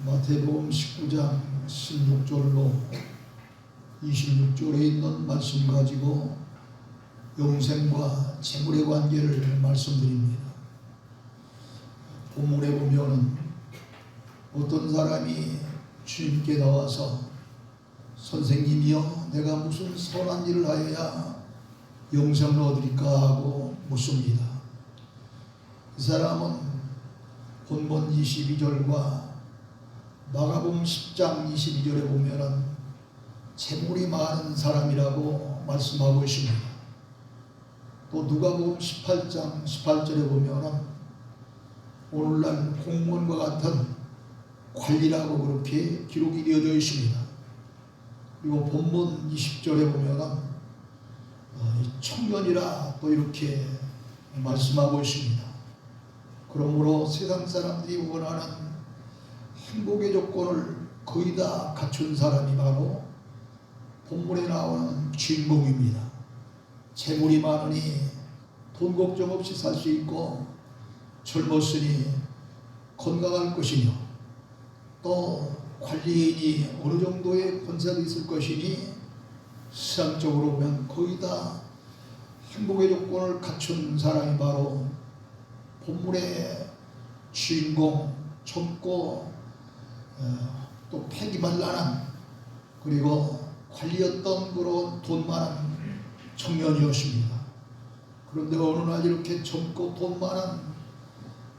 마태복음 19장 16절로 26절에 있는 말씀 가지고 영생과 재물의 관계를 말씀드립니다. 본문에 보면은 어떤 사람이 주님께 나와서 선생님이여 내가 무슨 선한 일을 하여야 영생을 얻으리까 하고 묻습니다. 그 사람은 본문 22절과 마가복음 10장 22절에 보면은 재물이 많은 사람이라고 말씀하고 있습니다. 또 누가복음 18장 18절에 보면은 오늘날 공무원과 같은 관리라고 그렇게 기록이 되어져 있습니다. 그리고 본문 20절에 보면은 청년이라 또 이렇게 말씀하고 있습니다. 그러므로 세상 사람들이 원하는 행복의 조건을 거의 다 갖춘 사람이 바로 본문에 나오는 주인공입니다. 재물이 많으니 돈 걱정 없이 살 수 있고 젊었으니 건강할 것이며 또 관리인이 어느 정도의 권세가 있을 것이니 세상적으로 보면 거의 다 행복의 조건을 갖춘 사람이 바로 본문의 주인공, 젊고 또 패기만란한 그리고 관리였던 그런 돈 많은 청년이었습니다. 그런데 어느 날 이렇게 젊고 돈 많은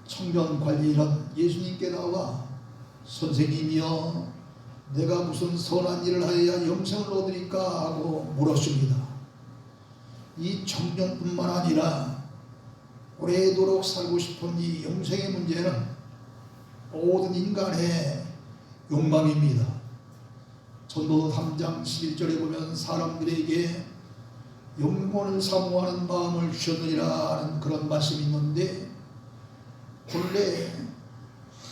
청년 관리인은 예수님께 나와 선생님이여 내가 무슨 선한 일을 하여야 영생을 얻으리까 하고 물었습니다. 이 청년뿐만 아니라 오래도록 살고 싶은 이 영생의 문제는 모든 인간의 욕망입니다. 전도서 3장 11절에 보면 사람들에게 영혼을 사모하는 마음을 주셨느니라 하는 그런 말씀이 있는데 본래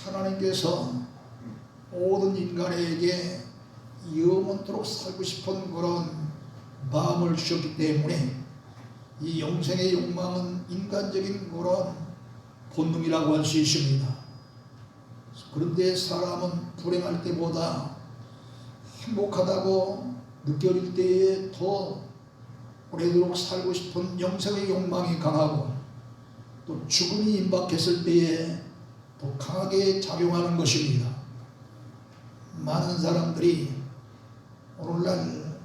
하나님께서 모든 인간에게 영원토록 살고 싶은 그런 마음을 주셨기 때문에 이 영생의 욕망은 인간적인 그런 본능이라고 할 수 있습니다. 그런데 사람은 불행할 때보다 행복하다고 느껴질 때에 더 오래도록 살고 싶은 영생의 욕망이 강하고 또 죽음이 임박했을 때에 더 강하게 작용하는 것입니다. 많은 사람들이 오늘날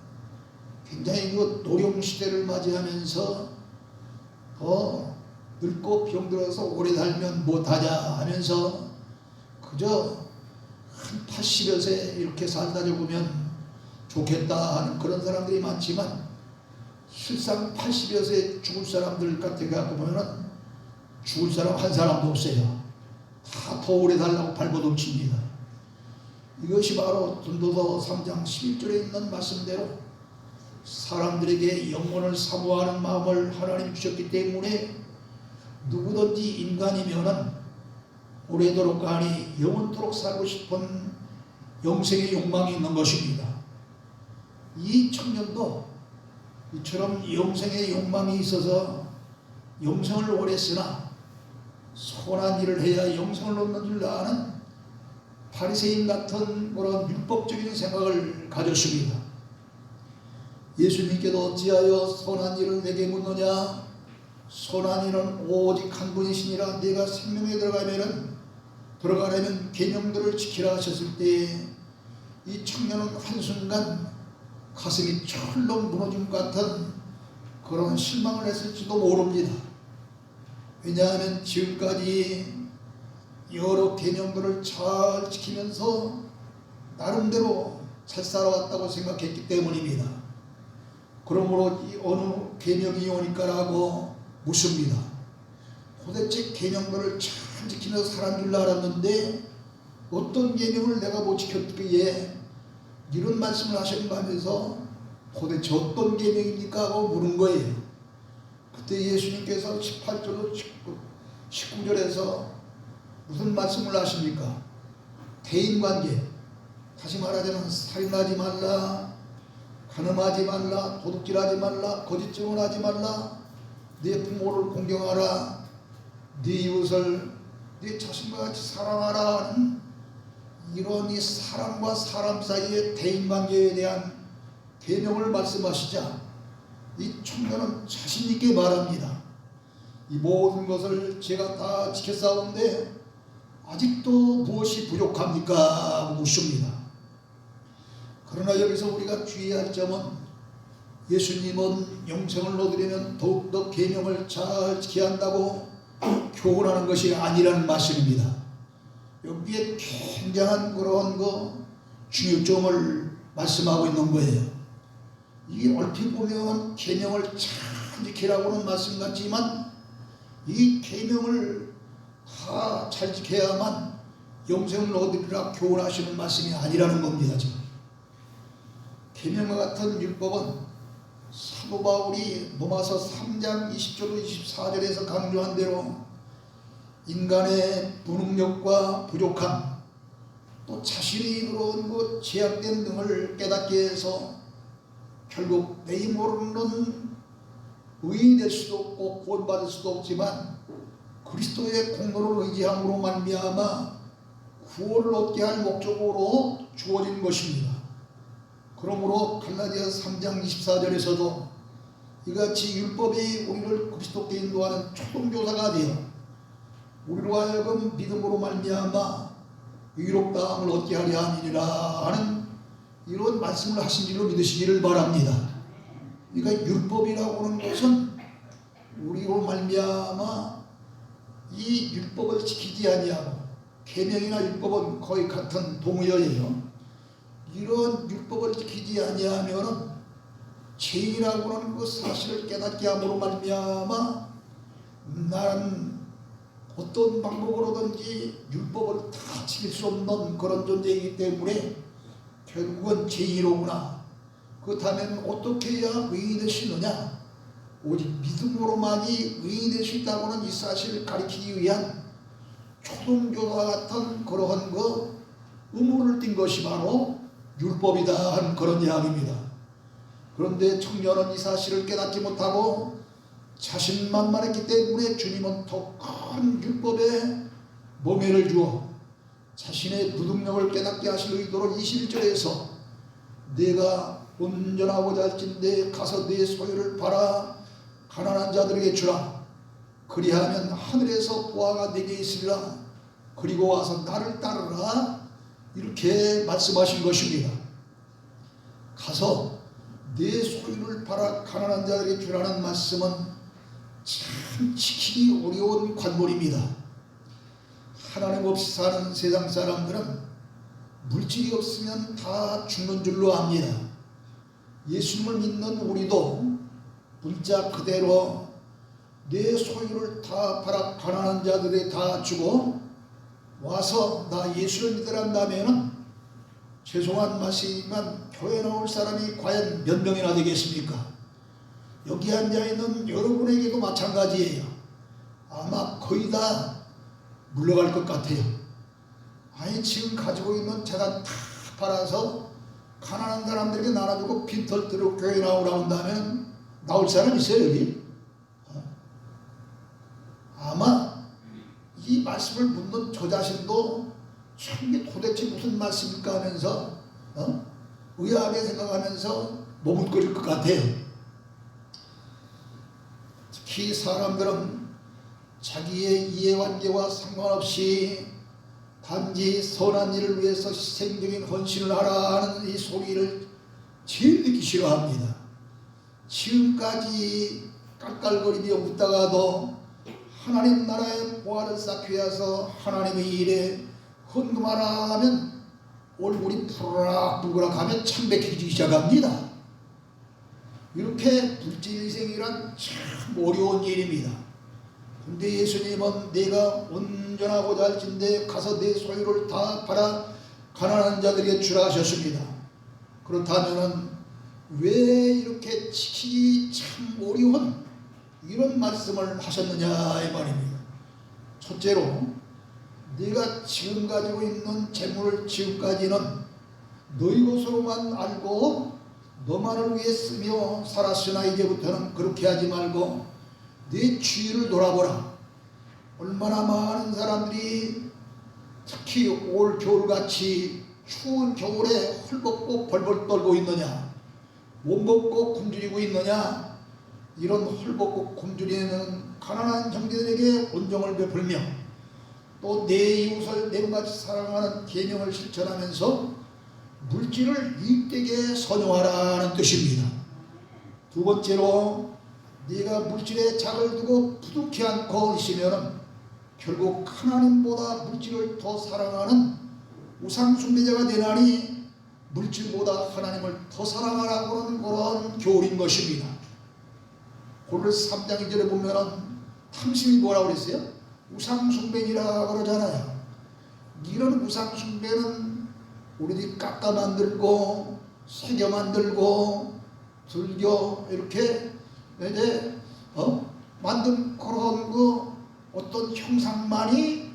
굉장히 그 노령시대를 맞이하면서 더 늙고 병들어서 오래 살면 못하냐 하면서 그저 한 80여 세 이렇게 살다 죽으면 좋겠다 하는 그런 사람들이 많지만 실상 80여 세 죽을 사람들 같은 거 갖고 보면은 죽을 사람 한 사람도 없어요. 다 더 오래 살라고 발버둥칩니다. 이것이 바로 전도서 3장 11절에 있는 말씀대로 사람들에게 영혼을 사모하는 마음을 하나님 주셨기 때문에 누구든지 인간이면은 오래도록 아니 영원토록 살고 싶은 영생의 욕망이 있는 것입니다. 이 청년도 이처럼 영생의 욕망이 있어서 영생을 원했으나 선한 일을 해야 영생을 얻는 줄 아는 바리새인 같은 그런 율법적인 생각을 가졌습니다. 예수님께도 어찌하여 선한 일을 내게 묻느냐? 선한 일은 오직 한 분이시니라. 네가 생명에 들어가려면 계명들을 지키라 하셨을 때에 이 청년은 한순간 가슴이 철렁 무너진 것 같은 그런 실망을 했을지도 모릅니다. 왜냐하면 지금까지 여러 계명들을 잘 지키면서 나름대로 잘 살아왔다고 생각했기 때문입니다. 그러므로 이 어느 계명이 오니까라고 묻습니다. 도대체 계명들을 잘 지키면서 살았는 줄 알았는데 어떤 계명을 내가 못 지켰기에 이런 말씀을 하셨는가 하면서 도대체 어떤 계명입니까 하고 물은 거예요. 그때 예수님께서 18절로 19절에서 무슨 말씀을 하십니까? 대인관계, 다시 말하자면 살인하지 말라, 간음하지 말라, 도둑질하지 말라, 거짓 증언하지 말라, 네 부모를 공경하라, 네 이웃을 네 자신과 같이 사랑하라 하는 이런 이 사람과 사람 사이의 대인관계에 대한 계명을 말씀하시자 이 청년은 자신 있게 말합니다. 이 모든 것을 제가 다 지켰사온데 아직도 무엇이 부족합니까? 묻습니다. 그러나 여기서 우리가 주의할 점은 예수님은 영생을 얻으려면 더욱더 계명을 잘 지켜야 한다고 교훈하는 것이 아니라는 말씀입니다. 여기에 굉장한 그런 중요점을 말씀하고 있는 거예요. 이게 얼핏 보면 계명을 잘 지키라고는 말씀 같지만 이 계명을 다 잘 지켜야만 영생을 얻으리라 교훈하시는 말씀이 아니라는 겁니다. 지금 계명과 같은 율법은 사도 바울이 로마서 3장 20절 24절에서 강조한 대로 인간의 무능력과 부족함, 또 자신이 그런 제약된 등을 깨닫게 해서 결국 내 힘으로는 의인이 될 수도 없고 구원받을 수도 없지만 그리스도의 공로를 의지함으로 말미암아 구원을 얻게 할 목적으로 주어진 것입니다. 그러므로 갈라디아서 3장 24절에서도 이같이 율법이 우리를 그리스도께 인도하는 초동교사가 되어 우리로 하여금 믿음으로 말미암아 의롭다함을 얻게 하려 함이니라 하는 이런 말씀을 하신 줄로 믿으시기를 바랍니다. 그러니까 율법이라고 하는 것은 우리로 말미암아 이 율법을 지키지 아니하고 계명이나 율법은 거의 같은 동의어예요. 이런 율법을 지키지 아니하면은 죄인이라고 하는 그 사실을 깨닫게 함으로 말미암아 나는 어떤 방법으로든지 율법을 다 지킬 수 없는 그런 존재이기 때문에 결국은 죄인이로구나. 그렇다면 어떻게 해야 의인이 될 수 있느냐? 오직 믿음으로만이 의인이 될 수 있다고는 이 사실을 가리키기 위한 초동교사 같은 그러한 의무를 띈 것이 바로 율법이다 하는 그런 이야기입니다. 그런데 청년은 이 사실을 깨닫지 못하고 자신만만했기 때문에 주님은 더 큰 율법에 멍에를 주어 자신의 무능력을 깨닫게 하실 의도로 21절에서 내가 온전하고자 할진대 가서 네 소유를 팔아 가난한 자들에게 주라. 그리하면 하늘에서 보화가 내게 있으리라. 그리고 와서 나를 따르라. 이렇게 말씀하신 것입니다. 가서 내 소유를 팔아 가난한 자들에게 주라는 말씀은 참 지키기 어려운 관문입니다. 하나님 없이 사는 세상 사람들은 물질이 없으면 다 죽는 줄로 압니다. 예수님을 믿는 우리도 문자 그대로 내 소유를 다 팔아 가난한 자들에게 다 주고 와서 나 예수를 믿으란다면 죄송한 말씀이지만 교회 나올 사람이 과연 몇 명이나 되겠습니까? 여기 앉아있는 여러분에게도 마찬가지예요. 아마 거의 다 물러갈 것 같아요. 아니 지금 가지고 있는 재산 다 팔아서 가난한 사람들에게 나눠주고 빈털 들고 교회 나오라고 한다면 나올 사람 있어요 여기? 아마 이 말씀을 묻는 저 자신도 참 이게 도대체 무슨 말씀일까 하면서 의아하게 생각하면서 머뭇거릴 것 같아요. 특히 사람들은 자기의 이해관계와 상관없이 단지 선한 일을 위해서 희생적인 헌신을 하라 하는 이 소리를 제일 듣기 싫어합니다. 지금까지 깔깔거리며 웃다가도 하나님 나라의 보화를 쌓기 위해서 하나님의 일에 헌금하라 하면 얼굴이 푸르락부르락 하면 창백해지기 시작합니다. 이렇게 물질희생이란 참 어려운 일입니다. 근데 예수님은 내가 온전하고자 할진대 가서 내 소유를 다 팔아 가난한 자들에게 주라 하셨습니다. 그렇다면 왜 이렇게 지키기 참 어려운 이런 말씀을 하셨느냐 이 말입니다. 첫째로 네가 지금 가지고 있는 재물을 지금까지는 너희 것으로만 알고 너만을 위해 쓰며 살았으나 이제부터는 그렇게 하지 말고 네 주위를 돌아보라. 얼마나 많은 사람들이 특히 올 겨울같이 추운 겨울에 헐벗고 벌벌 떨고 있느냐, 못 먹고 굶주리고 있느냐, 이런 헐벗고 굶주리는 가난한 형제들에게 온정을 베풀며 또 내 이웃을 내같이 사랑하는 계명을 실천하면서 물질을 유익되게 선용하라는 뜻입니다. 두 번째로, 네가 물질에 작을 두고 부득히 않고 있으면 결국 하나님보다 물질을 더 사랑하는 우상숭배자가 되나니 물질보다 하나님을 더 사랑하라고 하는 그런 교훈인 것입니다. 고린도서 3장 2절에 보면은 탐심이 뭐라고 그랬어요? 우상숭배니라 그러잖아요. 이런 우상숭배는 우리들이 깎아 만들고 새겨 만들고 들겨 이렇게 이제 만든 그런 어떤 형상만이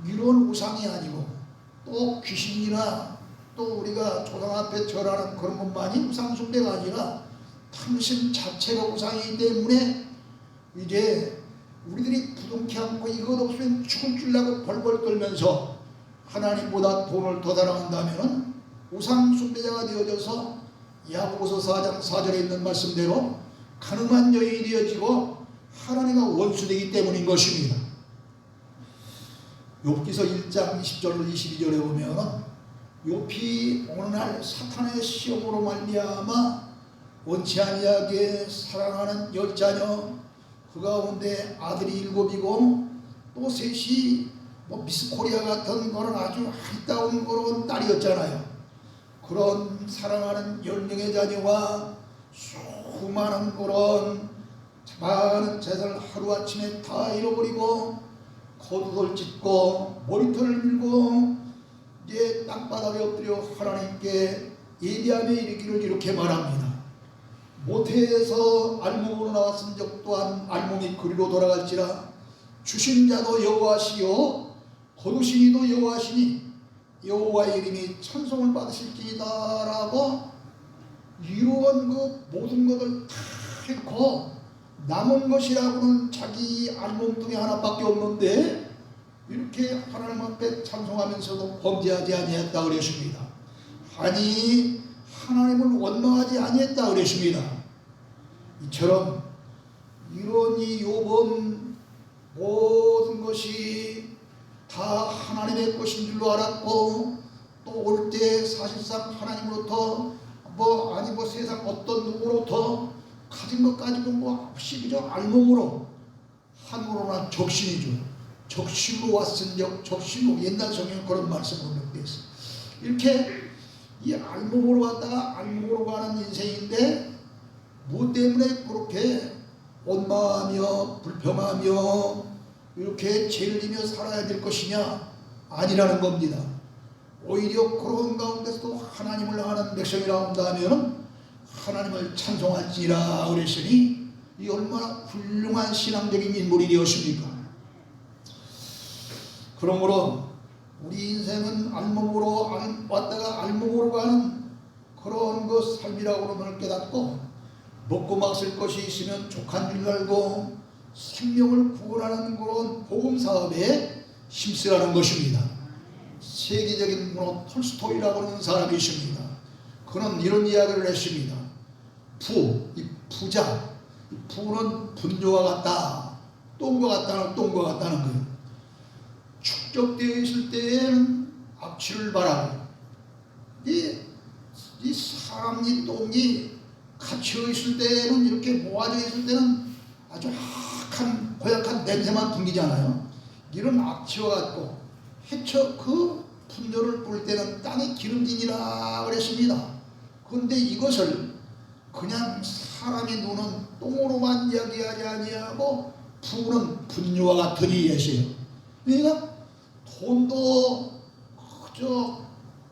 이런 우상이 아니고, 또 귀신이나 또 우리가 조상 앞에 절하는 그런 것만이 우상숭배가 아니라 탐심 자체가 우상이기 때문에 이제 우리들이 부둥켜 안고 이것 없으면 죽을 줄 알고 벌벌 떨면서 하나님보다 돈을 더 사랑한다면 우상숭배자가 되어져서 야고보서 4장 4절에 있는 말씀대로 가늠한 여인이 되어지고 하나님과 원수되기 때문인 것입니다. 욥기서 1장 20절로 22절에 보면 욥이 어느 날 사탄의 시험으로 말미암아 원치 아니하게 사랑하는 10자녀, 그 가운데 아들이 7이고 또 셋이 미스코리아 같은 그런 아주 아리따운 그런 딸이었잖아요. 그런 사랑하는 10명의 자녀와 수많은 그런 많은 재산을 하루아침에 다 잃어버리고 거두들 찢고 머리털을 밀고 이제 땅바닥에 엎드려 하나님께 예배하며 이르기를 이렇게 말합니다. 모태에서 알몸으로 나왔은 적 또한 알몸이 그리로 돌아갈지라 주신 자도 여호와시요 거두신 이도 여호와시니 여호와의 이름이 찬송을 받으실지이다 라고 이루어온 그 모든 것을 다 잃고 남은 것이라고는 자기 알몸뚱이 하나밖에 없는데 이렇게 하나님 앞에 찬송하면서도 범죄하지 아니했다 그랬습니다. 아니 하나님을 원망하지 아니했다 그랬습니다. 이처럼 이런 이 욥은 모든 것이 다 하나님의 것인 줄로 알았고 또 올 때 사실상 하나님으로부터 세상 어떤 누구로부터 가진 것 가지고 없이 그저 알몸으로, 한국어로는 적신이죠. 적신으로 왔은즉 적신으로, 옛날 성경 그런 말씀으로 되어 있어요. 이렇게 이 알몸으로 왔다가 알몸으로 가는 인생인데 뭐 때문에 그렇게 원망하며 불평하며 이렇게 죄를 지며 살아야 될 것이냐? 아니라는 겁니다. 오히려 그런 가운데서도 하나님을 아는 백성이라 한다면 하나님을 찬송할지라 그랬으니 이 얼마나 훌륭한 신앙적인 인물이 되었습니까? 그러므로 우리 인생은 알몸으로 왔다가 알몸으로 가는 그런 그 삶이라고는 깨닫고 먹고 마실 것이 있으면 족한 줄 알고 생명을 구원하는 그런 복음사업에 힘쓰라는 것입니다. 세계적인 문호 톨스토이라고 하는 사람이 있습니다. 그는 이런 이야기를 했습니다. 이 부자, 부는 분뇨와 같다, 똥과 같다는 거예요. 축적되어 있을 때에는 악취를 바라고 이 사람이 똥이 갇혀 있을 때는 이렇게 모아져 있을 때는 아주 고약한 냄새만 풍기잖아요. 이런 악취와 같고 해쳐 그 분뇨를 뿌릴 때는 땅이 기름지니라 그랬습니다. 그런데 이것을 그냥 사람이 누는 똥으로만 이야기하지 아니하고 부는 분뇨와 같으니 예시요. 그러니까 돈도 그저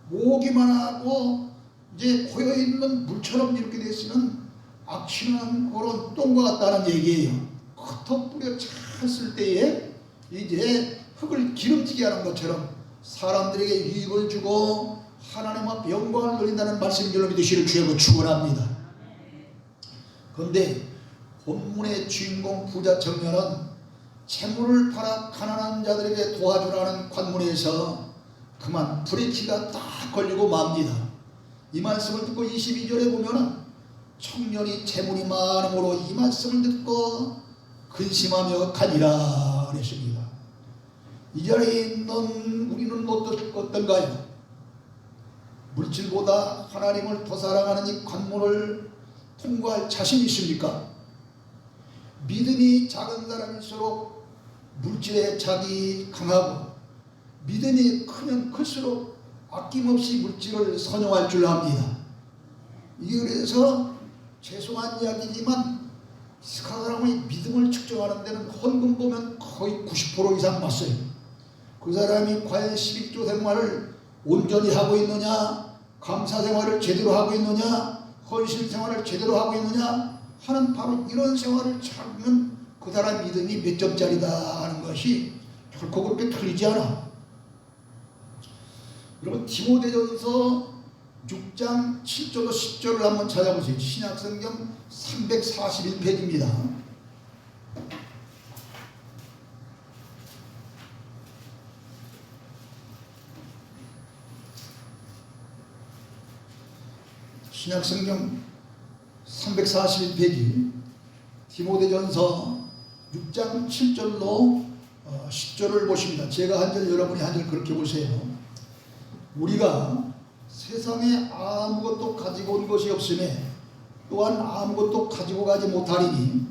모으기만 하고 이제 고여있는 물처럼 이렇게 됐으면 악취는 그런 똥과 같다는 얘기예요. 흩어 뿌려 찼을 때에 이제 흙을 기름지게 하는 것처럼 사람들에게 유익을 주고 하나님 앞에 영광을 돌린다는 말씀들로 믿으시길 주여 축원합니다. 그런데 본문의 주인공 부자 청년은 재물을 팔아 가난한 자들에게 도와주라는 관문에서 그만 브레이크가 딱 걸리고 맙니다. 이 말씀을 듣고 22절에 보면은 청년이 재물이 많음으로 이 말씀을 듣고 근심하며 가니라 그랬습니다. 이 자리에 있는 우리는 어떤가요? 물질보다 하나님을 더 사랑하는 이 관문을 통과할 자신이 있습니까? 믿음이 작은 사람일수록 물질에 자기 강하고, 믿음이 크면 클수록 아낌없이 물질을 선용할 줄 압니다. 이게 그래서 죄송한 이야기지만 사람의 믿음을 측정하는 데는 헌금 보면 거의 90% 이상 맞어요. 그 사람이 과연 11조 생활을 온전히 하고 있느냐, 감사 생활을 제대로 하고 있느냐, 헌신 생활을 제대로 하고 있느냐 하는 바로 이런 생활을 찾으면 그 사람 믿음이 몇 점짜리다 하는 것이 결코 그렇게 틀리지 않아. 여러분 디모데전서 6장 7절로 10절을 한번 찾아보세요. 신약성경 341페이지입니다. 신약성경 341페이지 디모데전서 6장 7절로 10절을 보십니다. 제가 한 절 여러분이 한 절 그렇게 보세요. 우리가 세상에 아무것도 가지고 온 것이 없음에 또한 아무것도 가지고 가지 못하리니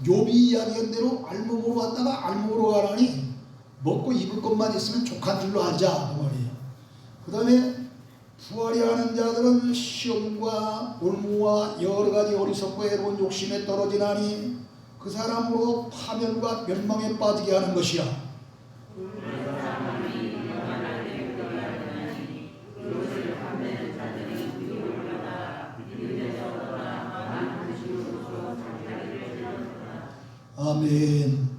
욥이 이야기한 대로 알몸으로 왔다가 알몸으로 가라니 먹고 입을 것만 있으면 족한 줄로 알자 그 말이에요. 그 다음에 부활이 하는 자들은 시험과 올무와 여러 가지 어리석고 해로운 욕심에 떨어지나니 그 사람으로 파멸과 멸망에 빠지게 하는 것이라. 아멘.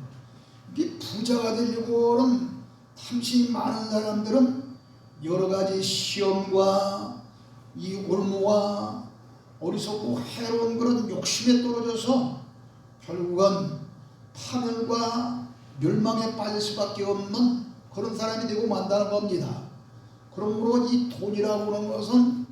이 부자가 되려고는 탐심이 많은 사람들은 여러 가지 시험과 이 올무와 어리석고 해로운 그런 욕심에 떨어져서 결국은 파멸과 멸망에 빠질 수밖에 없는 그런 사람이 되고 만다는 겁니다. 그러므로 이 돈이라고 하는 것은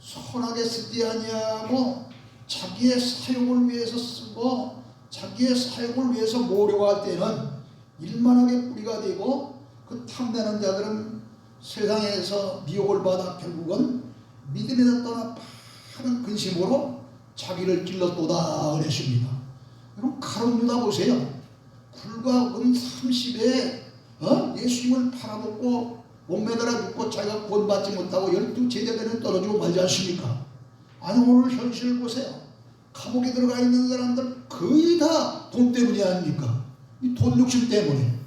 선하게 쓰지 아니하고 자기의 사용을 위해서 쓰고 자기의 사용을 위해서 모으려고 할 때는 일만하게 뿌리가 되고, 그 탐내는 자들은 세상에서 미혹을 받아 결국은 믿음에서 떠나 파는 근심으로 자기를 찔렀도다 그랬습니다. 여러분 가룟 유다 보세요. 불과 30에 예수님을 팔아먹고 목매달아 죽고 자기가 구원받지 못하고 12제자들은 떨어지고 말지 않습니까? 아니 오늘 현실을 보세요. 감옥에 들어가 있는 사람들 거의 다 돈 때문이 아닙니까? 이 돈 욕심 때문에.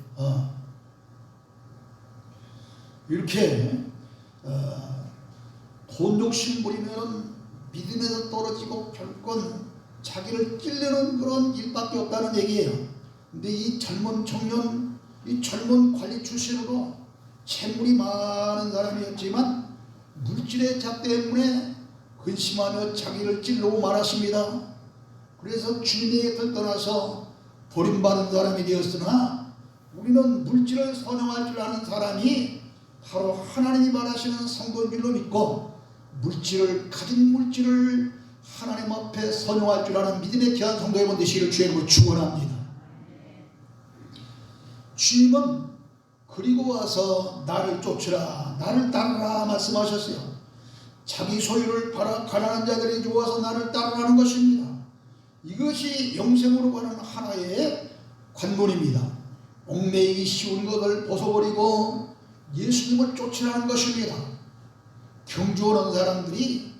이렇게 돈 욕심 부리면 믿음에서 떨어지고 결국은 자기를 찔르는 그런 일밖에 없다는 얘기예요. 근데 이 젊은 청년, 이 젊은 관리 출신으로 재물이 많은 사람이었지만 물질의 잡 때문에 근심하며 자기를 찔르고 말았습니다. 그래서 주님의 곁을 떠나서 버림받은 사람이 되었으나 우리는 물질을 선용할 줄 아는 사람이 바로 하나님이 말하시는 성도인 줄로 믿고 물질을 가진 물질을 하나님 앞에 선용할 줄 아는 믿음의 귀한 성도 여러분 되시기를 주의 이름으로 축원합니다. 주님은 그리고 와서 나를 쫓으라 나를 따르라 말씀하셨어요. 자기 소유를 팔아 가난한 자들이 좋아서 나를 따르라는 것입니다. 이것이 영생으로 가는 하나의 관문입니다. 얽매이기 쉬운 것을 벗어버리고 예수님을 쫓으라는 것입니다. 경주하는 사람들이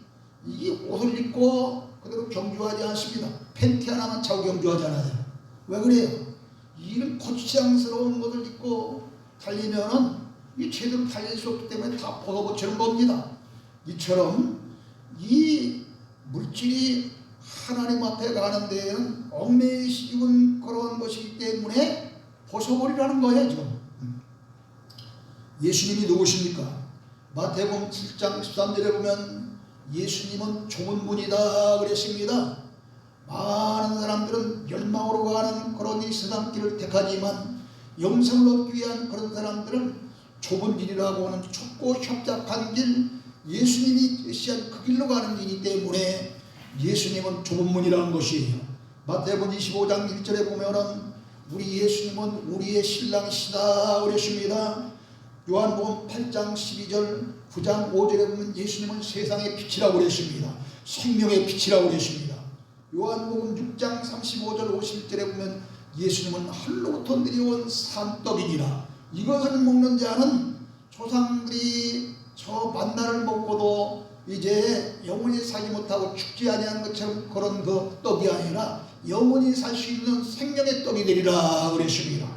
이 옷을 입고 그대로 경주하지 않습니다. 팬티 하나만 차고 경주하잖아요. 왜 그래요? 이런 고추장스러운 것을 입고 달리면은 이 제대로 달릴 수 없기 때문에 다 벗어버치는 겁니다. 이처럼 이 물질이 하나님 앞에 가는 데에는 얽매이 씌운 그런 것이기 때문에 벗어버리라는 거예요. 지금 예수님이 누구십니까? 마태복음 7장 13절에 보면 예수님은 좁은 문이다 그랬습니다. 많은 사람들은 멸망으로 가는 그런 이 세상길을 택하지만 영생을 얻기 위한 그런 사람들은 좁은 길이라고 하는 좁고 협착한 길, 예수님이 제시한 그 길로 가는 길이기 때문에 예수님은 좁은 문이라는 것이에요. 마태복음 25장 1절에 보면은 우리 예수님은 우리의 신랑이시다 그랬습니다. 요한복음 8장 12절 9장 5절에 보면 예수님은 세상의 빛이라고 그랬습니다. 생명의 빛이라고 그랬습니다. 요한복음 6장 35절 51절에 보면 예수님은 하늘로부터 내려온 산떡이니라. 이것을 먹는 자는 조상들이 저 만나를 먹고도 이제 영원히 살지 못하고 죽지 아니하는 것처럼 그런 그 떡이 아니라 영원히 살 수 있는 생명의 떡이 되리라 그랬습니다.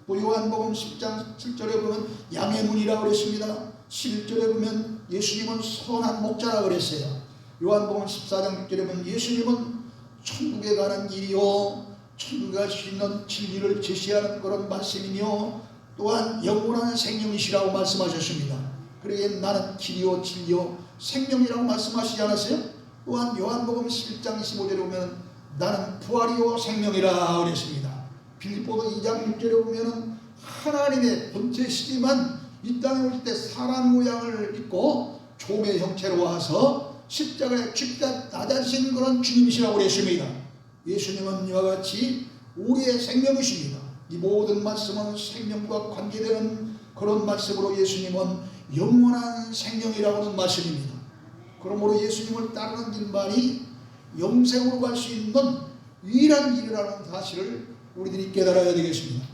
또 요한복음 10장 7절에 보면 양의 문이라고 그랬습니다. 11절에 보면 예수님은 선한 목자라고 그랬어요. 요한복음 14장 6절에 보면 예수님은 천국에 가는 길이요 천국에 갈 수 있는 진리를 제시하는 그런 말씀이며 또한 영원한 생명이시라고 말씀하셨습니다. 그러기에 나는 길이요 진리요 생명이라고 말씀하시지 않았어요? 또한 요한복음 11장 25절에 보면 나는 부활이요 생명이라 그랬습니다. 빌립보서 2장 6절에 보면 하나님의 본체시지만 이 땅에 올 때 사람 모양을 입고 종의 형체로 와서 십자가에 죽다 낮아지신 그런 주님이시라고 그랬습니다. 예수님은 이와 같이 우리의 생명이십니다. 이 모든 말씀은 생명과 관계되는 그런 말씀으로 예수님은 영원한 생명이라고 하는 말씀입니다. 그러므로 예수님을 따르는 길만이 영생으로 갈 수 있는 유일한 길이라는 사실을 우리들이 깨달아야 되겠습니다.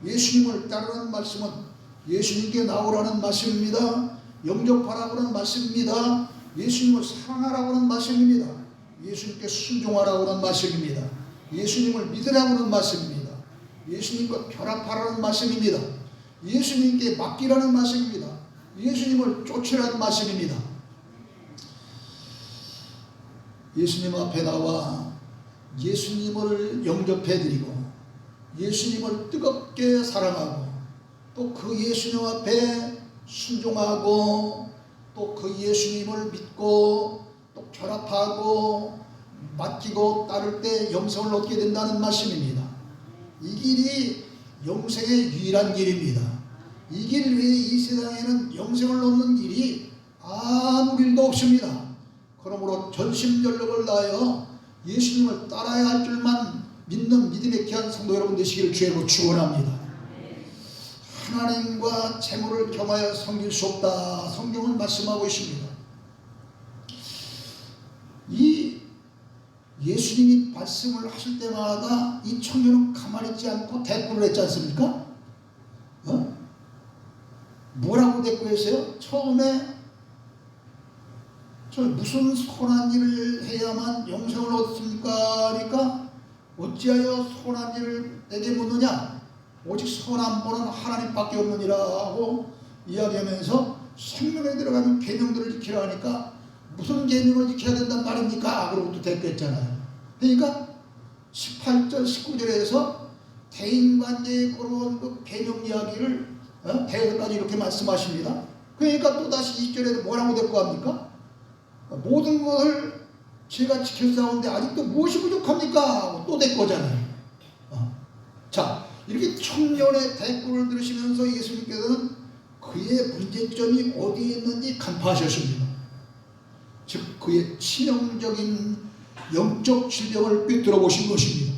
예수님을 따르는 말씀은 예수님께 나오라는 말씀입니다. 영접하라고 하는 말씀입니다. 예수님을 사랑하라고 하는 말씀입니다. 예수님께 순종하라고 하는 말씀입니다. 예수님을 믿으라고 하는 말씀입니다. 예수님과 결합하라는 말씀입니다. 예수님께 맡기라는 말씀입니다. 예수님을 쫓으라는 말씀입니다. 예수님 앞에 나와 예수님을 영접해드리고 예수님을 뜨겁게 사랑하고 또 그 예수님 앞에 순종하고 또 그 예수님을 믿고 또 결합하고 맡기고 따를 때 영생을 얻게 된다는 말씀입니다. 이 길이 영생의 유일한 길입니다. 이 길 외에 이 세상에는 영생을 얻는 길이 아무 길도 없습니다. 그러므로 전심전력을 다하여 예수님을 따라야 할 줄만 믿는 믿음의 귀한 성도 여러분 되시기를 주의로 축원합니다. 하나님과 재물을 겸하여 섬길 수 없다. 성경은 말씀하고 있습니다. 이 예수님이 말씀을 하실 때마다 이 청년은 가만히 있지 않고 대꾸를 했지 않습니까? 뭐라고 대꾸했어요? 처음에 저 무슨 선한 일을 해야만 영생을 얻습니까? 그러니까 어찌하여 선한 일을 내게 묻느냐? 오직 선한 분은 하나님밖에 없느니라 하고 이야기하면서 생명에 들어가는 계명들을 지키라 하니까 무슨 계명을 지켜야 된단 말입니까? 그러고 또 대꾸했잖아요. 그러니까 18절 19절에서 대인관계의 그런 그 계명 이야기를 대여까지 이렇게 말씀하십니다. 그러니까 또 다시 2절에도 뭐라고 대꾸합니까? 모든 것을 제가 지켜싸우는데 아직도 무엇이 부족합니까? 하고 또 대꾸잖아요. 자, 이렇게 청년의 대꾸를 들으시면서 예수님께서는 그의 문제점이 어디에 있는지 간파하셨습니다. 즉 그의 치명적인 영적 질병을 꿰뚫어 보신 것입니다.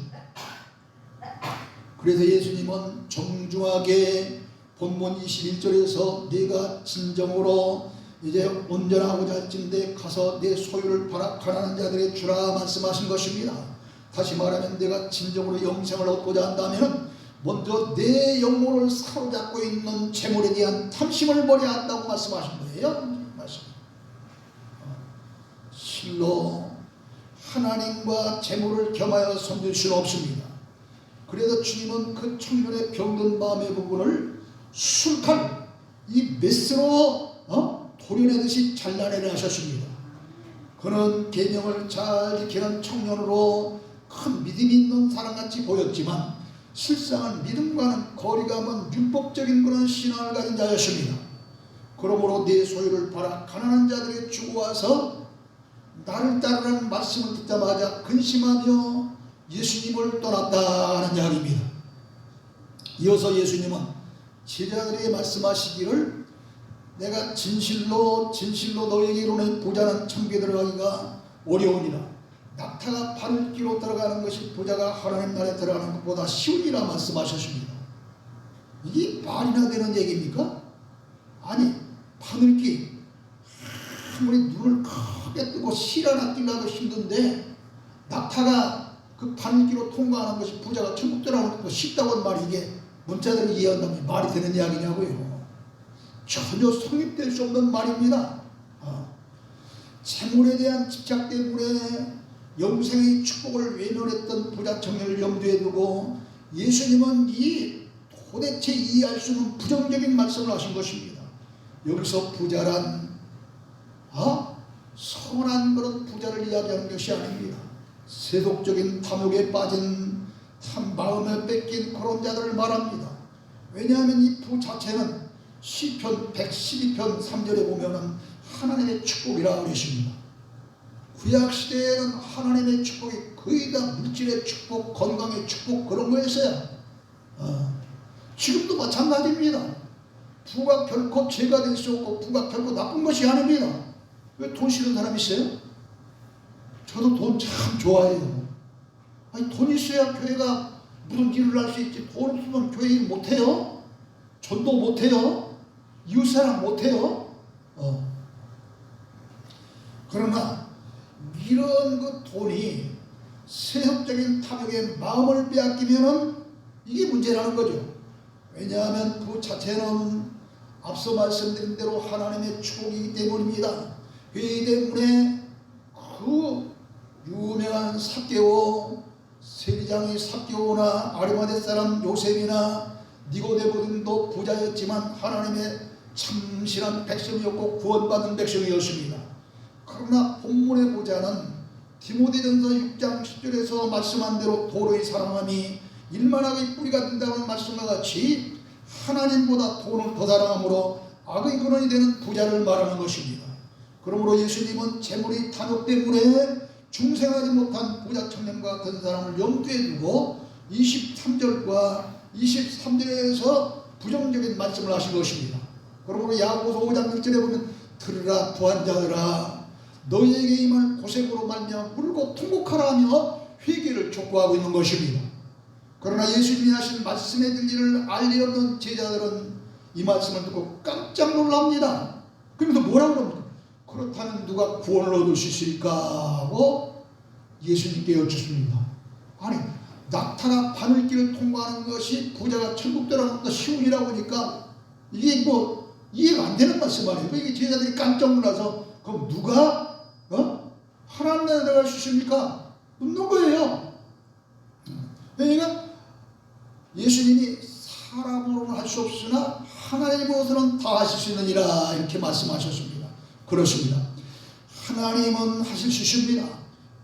그래서 예수님은 정중하게 본문 21절에서 네가 진정으로 이제 온전하고자 할진대 가서 내 소유를 팔아 가난한 자들에게 주라 말씀하신 것입니다. 다시 말하면 내가 진정으로 영생을 얻고자 한다면 먼저 내 영혼을 사로잡고 있는 재물에 대한 탐심을 버려야 한다고 말씀하신 거예요. 실로 하나님과 재물을 겸하여 섬길 수는 없습니다. 그래서 주님은 그 청년의 병든 마음의 부분을 수술칼 이 메스로 도려내듯이 잘라내려 하셨습니다. 그는 계명을 잘 지키는 청년으로 큰 믿음이 있는 사람같이 보였지만 실상은 믿음과는 거리가 먼 율법적인 그런 신앙을 가진 자였습니다. 그러므로 내 소유를 팔아 가난한 자들에게 주고 와서 나를 따르라는 말씀을 듣자마자 근심하며 예수님을 떠났다는 이야기입니다. 이어서 예수님은 제자들에게 말씀하시기를 내가 진실로 너희에게 이르노니 부자는 천국에 들어가기가 어려우니라. 낙타가 바늘귀로 들어가는 것이 부자가 하나님 나라에 들어가는 것보다 쉬우니라 말씀하셨습니다. 이게 말이나 되는 얘기입니까? 아니, 바늘귀 아무리 눈을 크게 뜨고 실 하나 띄려도 힘든데 낙타가 그 바늘귀로 통과하는 것이 부자가 천국 들어가는 것보다 쉽다고 말이 이게 문자대로 이해한다면 말이 되는 이야기냐고요. 전혀 성립될 수 없는 말입니다. 재물에 대한 집착 때문에 영생의 축복을 외면했던 부자 청년을 염두에 두고 예수님은 이 도대체 이해할 수 없는 부정적인 말씀을 하신 것입니다. 여기서 부자란 선한 그런 부자를 이야기하는 것이 아닙니다. 세속적인 탐욕에 빠진 참 마음에 뺏긴 그런 자들을 말합니다. 왜냐하면 이 부 자체는 시편 112편 3절에 보면은 하나님의 축복이라고 그러십니다. 구약시대에는 하나님의 축복이 거의 다 물질의 축복, 건강의 축복 그런 거였어요. 지금도 마찬가지입니다. 부가 결코 죄가 될 수 없고 부가 결코 나쁜 것이 아닙니다. 왜 돈 싫은 사람 있어요? 저도 돈 참 좋아해요. 아니, 돈 있어야 교회가 무슨 일을 할 수 있지. 돈 없으면 교회 일 못해요. 전도 못해요. 이웃사랑 못해요. 그러나 이런 그 돈이 세속적인 탐욕에 마음을 빼앗기면은 이게 문제라는 거죠. 왜냐하면 그 자체는 앞서 말씀드린 대로 하나님의 축복이기 때문입니다. 이 때문에 그 유명한 삭개오, 세리장의 삭개오나 아리마대 사람 요셉이나 니고데모 등도 부자였지만 하나님의 참신한 백성이었고 구원받은 백성이었습니다. 그러나 본문의 부자는 디모데전서 6장 10절에서 말씀한 대로 도로의 사랑함이 일만하게 뿌리가 된다는 말씀과 같이 하나님보다 돈을 더 사랑함으로 악의 근원이 되는 부자를 말하는 것입니다. 그러므로 예수님은 재물의 탐욕 때문에 중생하지 못한 부자 청년과 같은 사람을 염두에 두고 23절과 23절에서 부정적인 말씀을 하신 것입니다. 그러므로 야고보서 5장 1절에 보면 들으라 부한자들아 너희에게 임할 고생으로 말미암아 울고 통곡하라 하며 회개를 촉구하고 있는 것입니다. 그러나 예수님이 하신 말씀의 진리를 알 리 없는 제자들은 이 말씀을 듣고 깜짝 놀랍니다. 그러면서 뭐라고 그럽니까? 그렇다면 누가 구원을 얻을 수 있을까 하고 예수님께 여쭙습니다. 아니, 낙타가 바늘길을 통과하는 것이 부자가 천국 들어가는 것보다 쉬우니라고 하니까 이게 뭐 이해가 안 되는 말씀 아니에요. 이게 제자들이 깜짝 놀라서 그럼 누가 하나님 나라에 들어갈 수 있습니까? 묻는 거예요. 그러니까 예수님이 사람으로는 할 수 없으나 하나님으로서는 다 하실 수 있느니라 이렇게 말씀하셨습니다. 그렇습니다. 하나님은 하실 수 있습니다.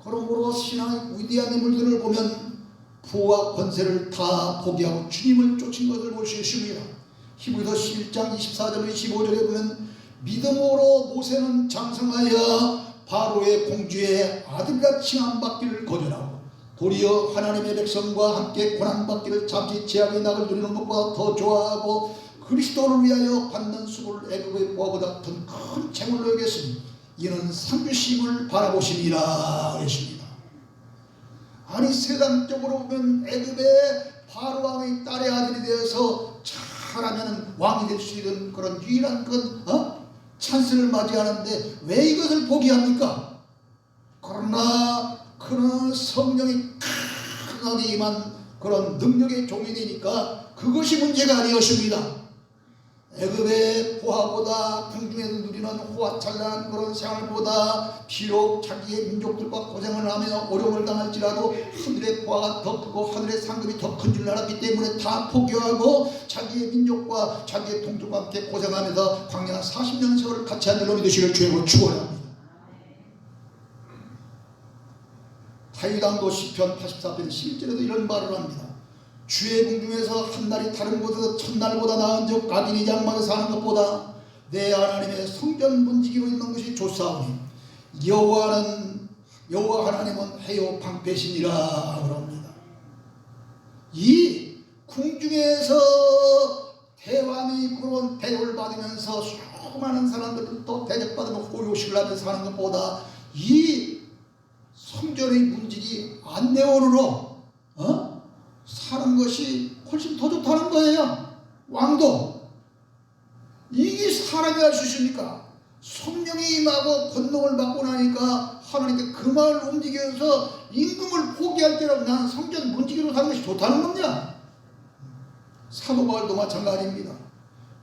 그러므로 신앙의 위대한 인물들을 보면 부와 권세를 다 포기하고 주님을 쫓은 것을 볼 수 있습니다. 히브리서 11장 24절 25절에 보면 믿음으로 모세는 장성하여 바로의 공주의 아들과 칭함받기를 거절하고 도리어 하나님의 백성과 함께 고난받기를 잠시 제약의 낙을 누리는 것보다 더 좋아하고 그리스도를 위하여 받는 수고를 애굽의 보화보다 더 큰 재물로 여겼으니 이는 상주심을 바라보심이라 했습니다. 아니 세상적으로 보면 애굽의 바로 왕의 딸의 아들이 되어서 잘하면 왕이 될 수 있는 그런 유일한 찬스를 맞이하는데 왜 이것을 포기합니까? 그러나 그런 성령이 강하게 임한 그런 능력의 종이 되니까 그것이 문제가 아니었습니다. 애굽의 보화보다 궁중에서 누리는 호화찬란한 그런 생활보다 비록 자기의 민족들과 고생을 하며 어려움을 당할지라도 하늘의 보화가 더 크고 하늘의 상급이 더 큰 줄 알았기 때문에 다 포기하고 자기의 민족과 자기의 동족과 함께 고생하면서 광야 40년 세월을 같이 한 놈이 되시길 주님으로 축원합니다. 다윗왕도 시편 84편 11절에도 이런 말을 합니다. 주의 궁중에서 한 날이 다른 곳에서 첫날보다 나은 즉 악인이 장막에 사는 것보다 내 하나님의 성전 문지기로 있는 것이 좋사오니 여호와 하나님은 해요 방패시니라 그럽니다. 이 궁중에서 대왕이 그런 대우를 받으면서 수많은 사람들은 또 대접받으며 호요식을 하면서 사는 것보다 이 성전의 문지기 안내원으로 사는 것이 훨씬 더 좋다는 거예요. 왕도 이게 사람이 할 수 있습니까? 성령이 임하고 권능을 받고 나니까 하나님께 그 마음을 움직여서 임금을 포기할 때라도 나는 성전 문지기로 사는 것이 좋다는 겁니다. 사도 바울도 마찬가지입니다.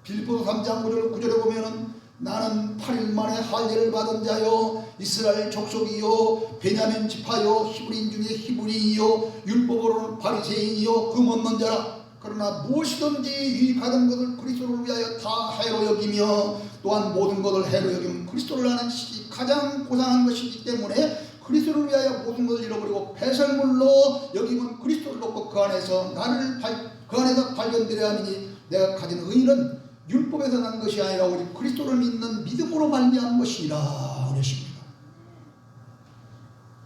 빌립보서 3장 9절에 보면은 나는 8일 만에 할례를 받은 자요 이스라엘 족속이요 베냐민 지파요 히브리인 중에 히브리인이요 율법으로는 바리새인이요 금 없는 자라. 그러나 무엇이든지 유익하던 것을 그리스도를 위하여 다 해로 여기며 또한 모든 것을 해로 여기면 그리스도를 아는 것이 가장 고상한 것이기 때문에 그리스도를 위하여 모든 것을 잃어버리고 배설물로 여기면 그리스도를 놓고 그 안에서 발견되려 함이니 내가 가진 의는 율법에서 난 것이 아니라 오직 그리스도를 믿는 믿음으로 말미암은 것이라 그러십니다.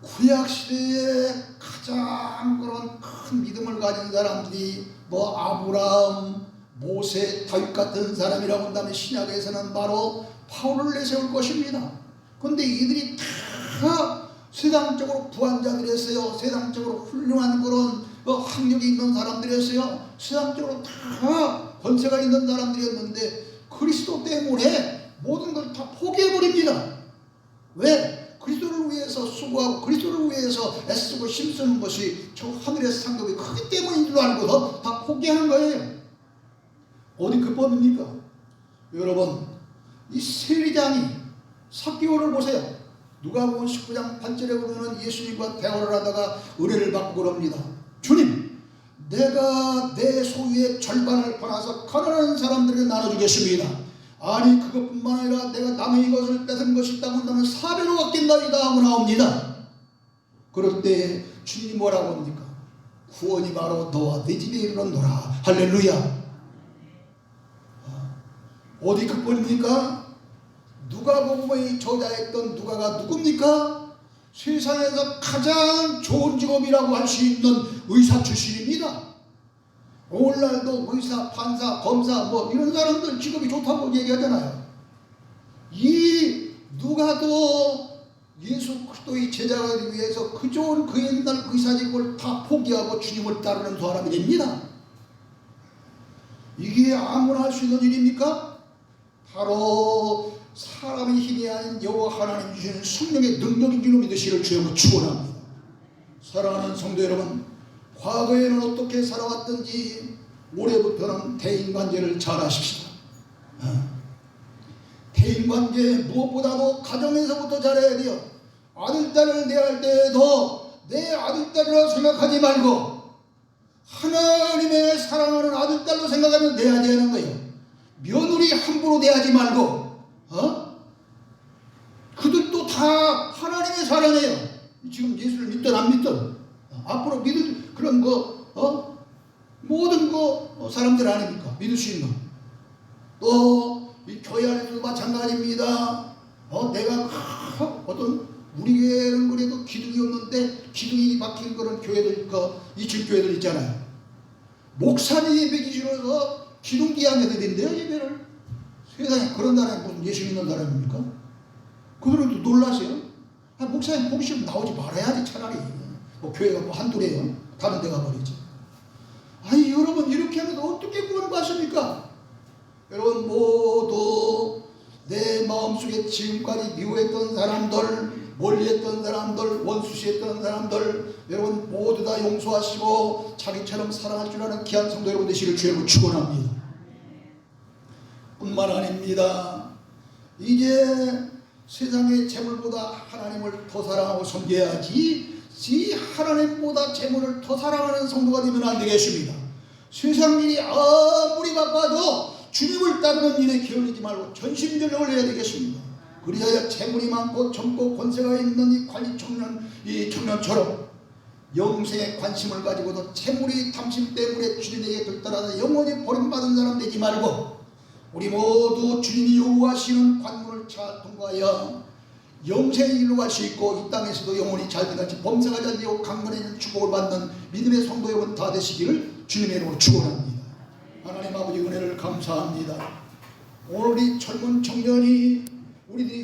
구약시대에 가장 그런 큰 믿음을 가진 사람들이 아브라함, 모세, 다윗 같은 사람이라고 한다면 신약에서는 바로 바울을 내세울 것입니다. 그런데 이들이 다 세상적으로 부한자들이었어요. 세상적으로 훌륭한 그런 학력이 있는 사람들이었어요. 세상적으로 다 권세가 있는 사람들이었는데 그리스도 때문에 모든 걸 다 포기해버립니다. 왜? 그리스도를 위해서 수고하고 그리스도를 위해서 애쓰고 힘쓰는 것이 저 하늘의 상급이 크기 때문인 줄 알고서 다 포기하는 거예요. 어디 그 법입니까? 여러분, 이 세리장이 삭개오를 보세요. 누가복음 19장 8절에 보면은 예수님과 대화를 하다가 은혜를 받고 그럽니다. 주님, 내가 내 소유의 절반을 팔아서 가난한 사람들에게 나눠주겠습니다. 아니 그것뿐만 아니라 내가 남의 것을 뺏은 것이 있다고 한다면 4배로 갚겠나이다 하고 나옵니다. 그럴 때 주님이 뭐라고 합니까? 구원이 바로 너와 네 집에 이르렀노라. 할렐루야. 어디 그뿐입니까? 누가복음의 저자였던 누가가 누굽니까? 세상에서 가장 좋은 직업이라고 할 수 있는 의사 출신입니다. 오늘날도 의사, 판사, 검사 이런 사람들 직업이 좋다고 얘기하잖아요. 이 누가도 예수 그리스도의 제자가 되기 위해서 그 좋은 그 옛날 의사 직업을 다 포기하고 주님을 따르는 사람이 됩니다. 이게 아무나 할 수 있는 일입니까? 바로 사람의 힘이 아닌 여호와 하나님 주시는 성령의 능력인 줄 믿으시기를 주여 축원합니다. 사랑하는 성도 여러분, 과거에는 어떻게 살아왔든지 올해부터는 대인관계를 잘 하십시다. 대인관계 무엇보다도 가정에서부터 잘해야 돼요. 아들, 딸을 대할 때에도 내 아들, 딸이라고 생각하지 말고 하나님의 사랑하는 아들, 딸로 생각하면 대해야 되는 거예요. 며느리 함부로 대하지 말고 그들도 다 하나님의 사랑이에요. 지금 예수를 믿든 안 믿든 앞으로 믿을 그런 모든 사람들 아닙니까? 믿을 수 있는. 또 이 교회 안에도 마찬가지입니다. 내가 어떤 우리 교회는 그래도 기둥이 없는데 기둥이 박힌 그런 교회들, 이층 교회들 있잖아요. 목사님 예배기 싫어서 기둥기양에서 드린대요, 예배를. 세상에 그런 나라에 무슨 예수 믿는 사람입니까? 그들도 놀라세요. 목사님 보기 싫으면 나오지 말아야지 차라리. 교회가 한둘이에요. 다른 데 가버리지. 아니 여러분, 이렇게 하면 어떻게 구원받습니까? 여러분, 모두 내 마음속에 지금까지 미워했던 사람들, 멀리했던 사람들, 원수시했던 사람들, 여러분 모두 다 용서하시고 자기처럼 사랑할 줄 아는 귀한 성도 여러분 되시길 주여 축원합니다. 뿐만 아닙니다. 이제 세상의 재물보다 하나님을 더 사랑하고 섬겨야지, 이 하나님보다 재물을 더 사랑하는 성도가 되면 안 되겠습니다. 세상 일이 아무리 바빠도 주님을 따르는 일에 게을리지 말고 전심전력을 해야 되겠습니다. 그리하여 재물이 많고 젊고 권세가 있는 이 관리 청년처럼 영생에 관심을 가지고도 재물이 탐심 때문에 주님에게 들떠나서 영원히 버림받은 사람 되지 말고 우리 모두 주님이 요구하시는 관문을 잘 통과하여 영생의 길로 갈 수 있고 이 땅에서도 영원히 잘같이 범사가 잘 되고 강건한 축복을 받는 믿음의 성도 여러분 다 되시기를 주님의 이름으로 축원합니다. 하나님 아버지 은혜를 감사합니다. 오늘 이 젊은 청년이 우리들이